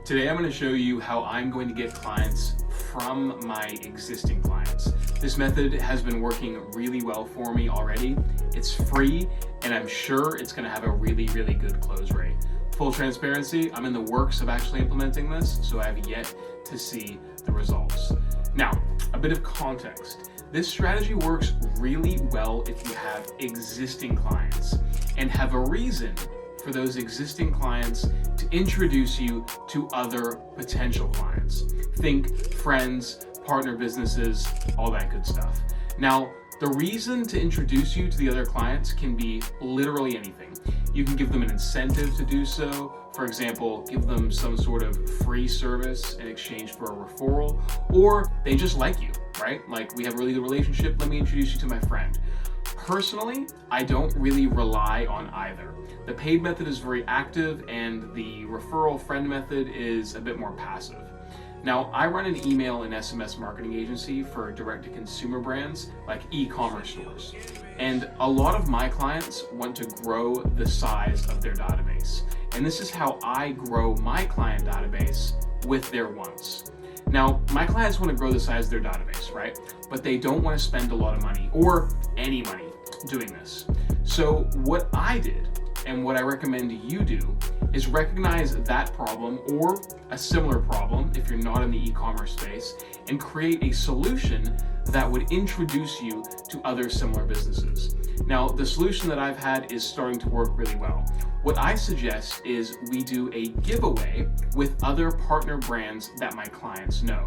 Today I'm going to show you how I'm going to get clients from my existing clients. This method has been working really well for me already. It's free and I'm sure it's going to have a really good close rate. Full transparency, I'm in the works of actually implementing this, so I have yet to see the results. Now, a bit of context. This strategy works really well if you have existing clients and have a reason for those existing clients to introduce you to other potential clients. Think friends, partner businesses, all that good stuff. Now, the reason to introduce you to the other clients can be literally anything. You can give them an incentive to do so. For example, give them some sort of free service in exchange for a referral, or they just like you, right? Like, we have a really good relationship, let me introduce you to my friend. Personally, I don't really rely on either. The paid method is very active and the referral friend method is a bit more passive. Now, I run an email and SMS marketing agency for direct-to-consumer brands like e-commerce stores. And a lot of my clients want to grow the size of their database. And this is how I grow my client database with their wants. Now, my clients want to grow the size of their database, right? But they don't want to spend a lot of money or any money doing this. So what I did, and what I recommend you do, is recognize that problem or a similar problem if you're not in the e-commerce space, and create a solution that would introduce you to other similar businesses. Now, the solution that I've had is starting to work really well. What I suggest is we do a giveaway with other partner brands that my clients know.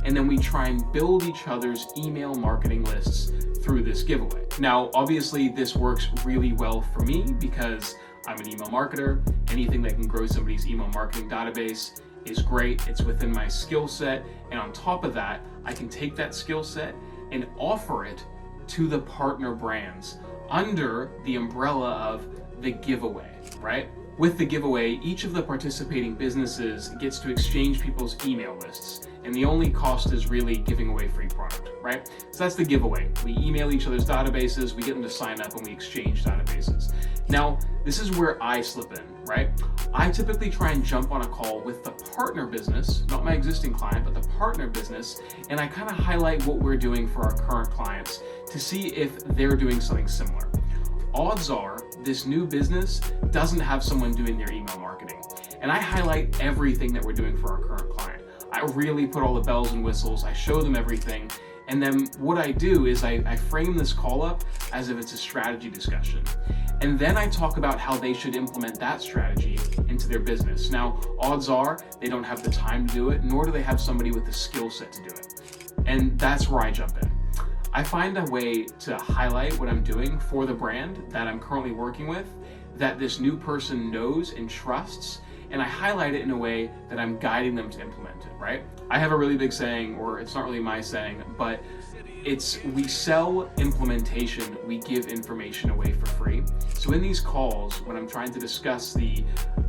And then we try and build each other's email marketing lists through this giveaway. Now, obviously this works really well for me because I'm an email marketer. Anything that can grow somebody's email marketing database is great. It's within my skill set. And on top of that, I can take that skill set and offer it to the partner brands under the umbrella of the giveaway, right? With the giveaway, each of the participating businesses gets to exchange people's email lists, and the only cost is really giving away free product, right? So that's the giveaway. We email each other's databases, we get them to sign up, and we exchange databases. Now, this is where I slip in, right? I typically try and jump on a call with the partner business, not my existing client, but the partner business, and I kind of highlight what we're doing for our current clients to see if they're doing something similar. Odds are this new business doesn't have someone doing their email marketing. And I highlight everything that we're doing for our current client. I really put all the bells and whistles, I show them everything. And then what I do is I frame this call up as if it's a strategy discussion. And then I talk about how they should implement that strategy into their business. Now, odds are they don't have the time to do it, nor do they have somebody with the skill set to do it. And that's where I jump in. I find a way to highlight what I'm doing for the brand that I'm currently working with, that this new person knows and trusts, and I highlight it in a way that I'm guiding them to implement it, right? I have a really big saying, or it's not really my saying, but it's we sell implementation, we give information away for free. So in these calls, when I'm trying to discuss the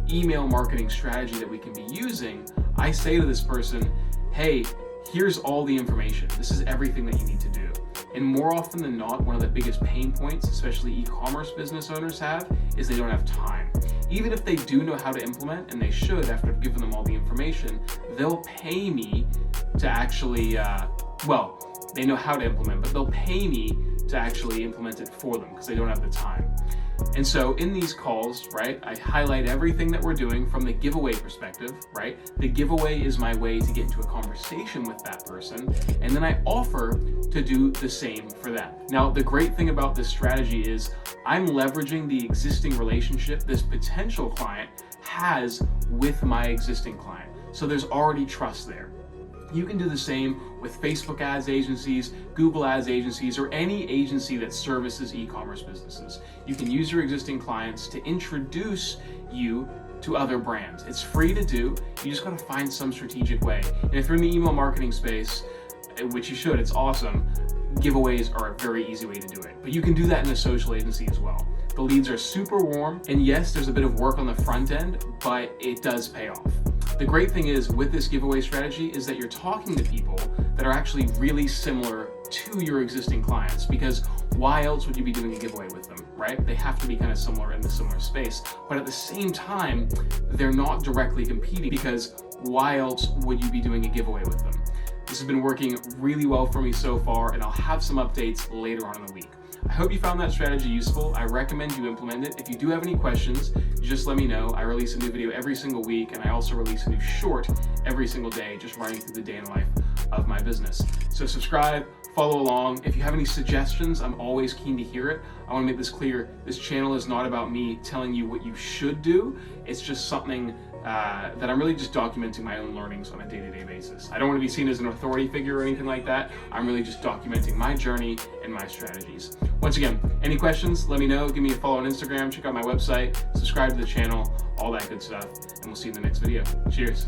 email marketing strategy that we can be using, I say to this person, hey, here's all the information. This is everything that you need to do. And more often than not, one of the biggest pain points, especially e-commerce business owners have, is they don't have time. Even if they do know how to implement, and they should after I've given them all the information, they'll pay me to actually, they know how to implement, but they'll pay me to actually implement it for them because they don't have the time. And so in these calls, right, I highlight everything that we're doing from the giveaway perspective, right? The giveaway is my way to get into a conversation with that person, and then I offer to do the same for them. Now, the great thing about this strategy is I'm leveraging the existing relationship this potential client has with my existing client. So there's already trust there. You can do the same with Facebook ads agencies, Google ads agencies, or any agency that services e-commerce businesses. You can use your existing clients to introduce you to other brands. It's free to do. You just got to find some strategic way. And if you're in the email marketing space, which you should, it's awesome, giveaways are a very easy way to do it. But you can do that in a social agency as well. The leads are super warm, and yes, there's a bit of work on the front end, but it does pay off. The great thing is with this giveaway strategy is that you're talking to people that are actually really similar to your existing clients, because why else would you be doing a giveaway with them, right? right? They have to be kind of similar in the similar space. But at the same time, they're not directly competing, because why else would you be doing a giveaway with them? This has been working really well for me so far, and I'll have some updates later on in the week. I hope you found that strategy useful. I recommend you implement it. If you do have any questions, just let me know. I release a new video every single week, and I also release a new short every single day, just running through the day in the life of my business. So subscribe, follow along. If you have any suggestions, I'm always keen to hear it. I want to make this clear. This channel is not about me telling you what you should do. It's just something that I'm really just documenting my own learnings on a day-to-day basis. I don't want to be seen as an authority figure or anything like that. I'm really just documenting my journey and my strategies. Once again, any questions, let me know. Give me a follow on Instagram, check out my website, subscribe to the channel, all that good stuff, and we'll see you in the next video. Cheers.